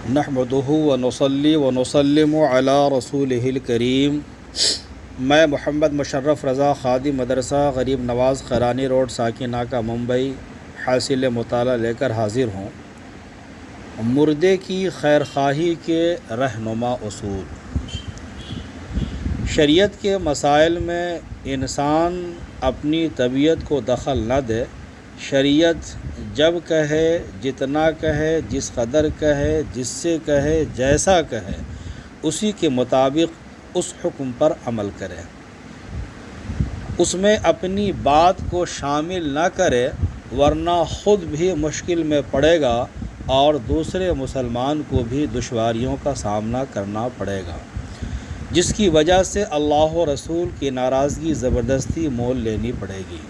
نحمدہ ونصلی ونسلم علی رسولہ الکریم۔ میں محمد مشرف رضا خادم مدرسہ غریب نواز خیرانی روڈ ساکن ناکہ ممبئی حاصل مطالعہ لے کر حاضر ہوں۔ مردے کی خیرخواہی کے رہنما اصول۔ شریعت کے مسائل میں انسان اپنی طبیعت کو دخل نہ دے۔ شریعت جب کہے، جتنا کہے، جس قدر کہے، جس سے کہے، جیسا کہے، اسی کے مطابق اس حکم پر عمل کرے۔ اس میں اپنی بات کو شامل نہ کرے، ورنہ خود بھی مشکل میں پڑے گا اور دوسرے مسلمان کو بھی دشواریوں کا سامنا کرنا پڑے گا، جس کی وجہ سے اللہ و رسول کی ناراضگی زبردستی مول لینی پڑے گی۔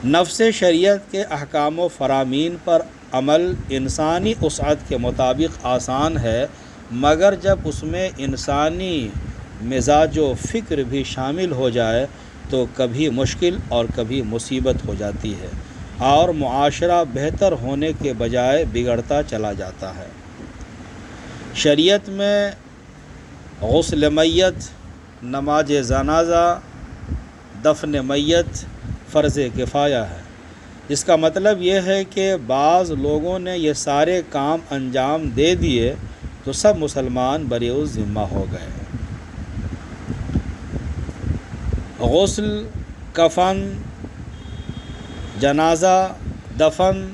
نفس شریعت کے احکام و فرامین پر عمل انسانی وسعت کے مطابق آسان ہے، مگر جب اس میں انسانی مزاج و فکر بھی شامل ہو جائے تو کبھی مشکل اور کبھی مصیبت ہو جاتی ہے، اور معاشرہ بہتر ہونے کے بجائے بگڑتا چلا جاتا ہے۔ شریعت میں غسل میت، نماز جنازہ، دفن میت فرض کفایہ ہے، جس کا مطلب یہ ہے کہ بعض لوگوں نے یہ سارے کام انجام دے دیے تو سب مسلمان بری الذمہ ہو گئے۔ غسل، کفن، جنازہ، دفن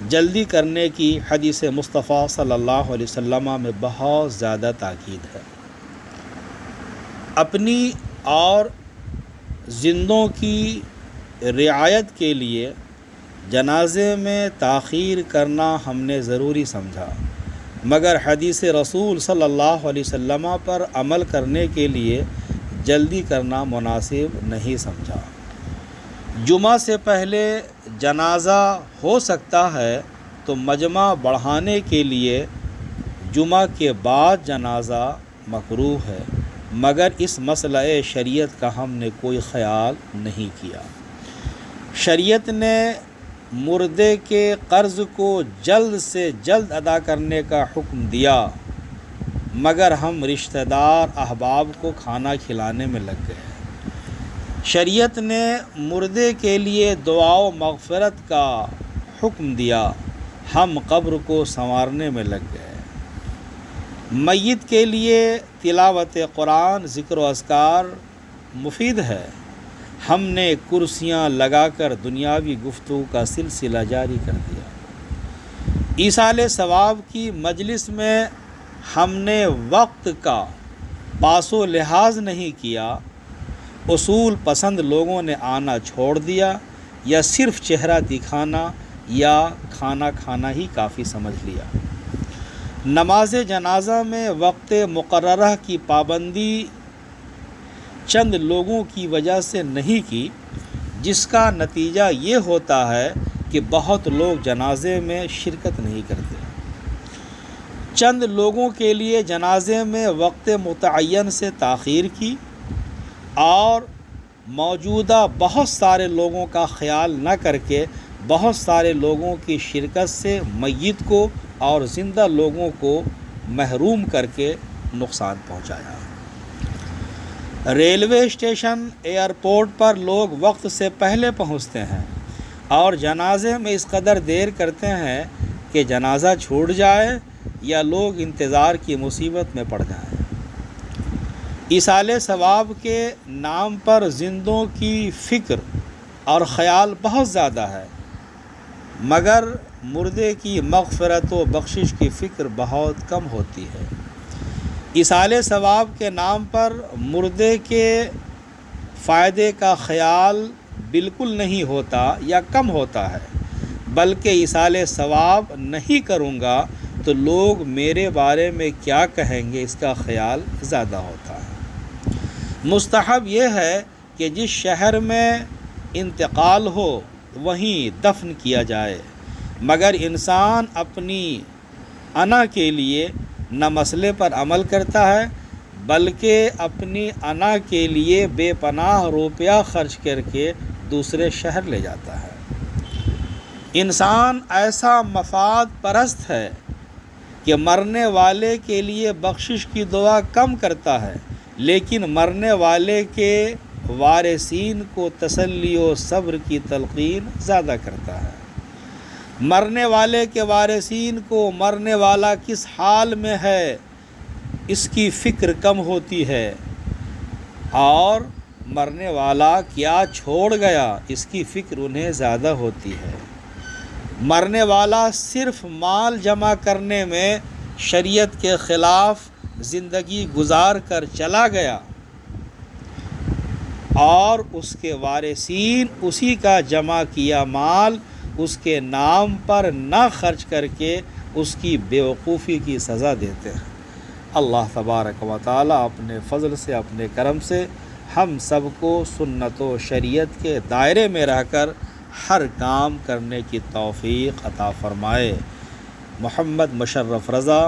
جلدی کرنے کی حدیث مصطفیٰ صلی اللہ علیہ وسلم میں بہت زیادہ تاکید ہے۔ اپنی اور زندوں کی رعایت کے لیے جنازے میں تاخیر کرنا ہم نے ضروری سمجھا، مگر حدیث رسول صلی اللہ علیہ وسلم پر عمل کرنے کے لیے جلدی کرنا مناسب نہیں سمجھا۔ جمعہ سے پہلے جنازہ ہو سکتا ہے تو مجمع بڑھانے کے لیے جمعہ کے بعد جنازہ مکروہ ہے، مگر اس مسئلہ شریعت کا ہم نے کوئی خیال نہیں کیا۔ شریعت نے مردے کے قرض کو جلد سے جلد ادا کرنے کا حکم دیا، مگر ہم رشتہ دار احباب کو کھانا کھلانے میں لگ گئے۔ شریعت نے مردے کے لیے دعا و مغفرت کا حکم دیا، ہم قبر کو سنوارنے میں لگ گئے۔ میت کے لیے تلاوت قرآن، ذکر و اذکار مفید ہے، ہم نے کرسیاں لگا کر دنیاوی گفتگو کا سلسلہ جاری کر دیا۔ ایصال ثواب کی مجلس میں ہم نے وقت کا پاس و لحاظ نہیں کیا، اصول پسند لوگوں نے آنا چھوڑ دیا، یا صرف چہرہ دکھانا یا کھانا کھانا ہی کافی سمجھ لیا۔ نماز جنازہ میں وقت مقررہ کی پابندی چند لوگوں کی وجہ سے نہیں کی، جس کا نتیجہ یہ ہوتا ہے کہ بہت لوگ جنازے میں شرکت نہیں کرتے۔ چند لوگوں کے لیے جنازے میں وقت متعین سے تاخیر کی، اور موجودہ بہت سارے لوگوں کا خیال نہ کر کے بہت سارے لوگوں کی شرکت سے میت کو اور زندہ لوگوں کو محروم کر کے نقصان پہنچایا۔ ریلوے اسٹیشن، ایئرپورٹ پر لوگ وقت سے پہلے پہنچتے ہیں اور جنازے میں اس قدر دیر کرتے ہیں کہ جنازہ چھوٹ جائے یا لوگ انتظار کی مصیبت میں پڑ جائیں۔ ایصال ثواب کے نام پر زندوں کی فکر اور خیال بہت زیادہ ہے، مگر مردے کی مغفرت و بخشش کی فکر بہت کم ہوتی ہے۔ ایصال ثواب کے نام پر مردے کے فائدے کا خیال بالکل نہیں ہوتا یا کم ہوتا ہے، بلکہ ایصال ثواب نہیں کروں گا تو لوگ میرے بارے میں کیا کہیں گے، اس کا خیال زیادہ ہوتا ہے۔ مستحب یہ ہے کہ جس شہر میں انتقال ہو وہیں دفن کیا جائے، مگر انسان اپنی انا کے لیے نہ مسئلے پر عمل کرتا ہے، بلکہ اپنی انا کے لیے بے پناہ روپیہ خرچ کر کے دوسرے شہر لے جاتا ہے۔ انسان ایسا مفاد پرست ہے کہ مرنے والے کے لیے بخشش کی دعا کم کرتا ہے، لیکن مرنے والے کے وارثین کو تسلی و صبر کی تلقین زیادہ کرتا ہے۔ مرنے والے کے وارثین کو مرنے والا کس حال میں ہے اس کی فکر کم ہوتی ہے، اور مرنے والا کیا چھوڑ گیا اس کی فکر انہیں زیادہ ہوتی ہے۔ مرنے والا صرف مال جمع کرنے میں شریعت کے خلاف زندگی گزار کر چلا گیا، اور اس کے وارثین اسی کا جمع کیا مال اس کے نام پر نہ خرچ کر کے اس کی بیوقوفی کی سزا دیتے ہیں۔ اللہ تبارک و تعالیٰ اپنے فضل سے، اپنے کرم سے ہم سب کو سنت و شریعت کے دائرے میں رہ کر ہر کام کرنے کی توفیق عطا فرمائے۔ محمد مشرف رضا،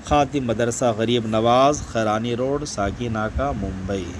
خاتم مدرسہ غریب نواز، خیرانی روڈ، ساکی ناکہ، ممبئی۔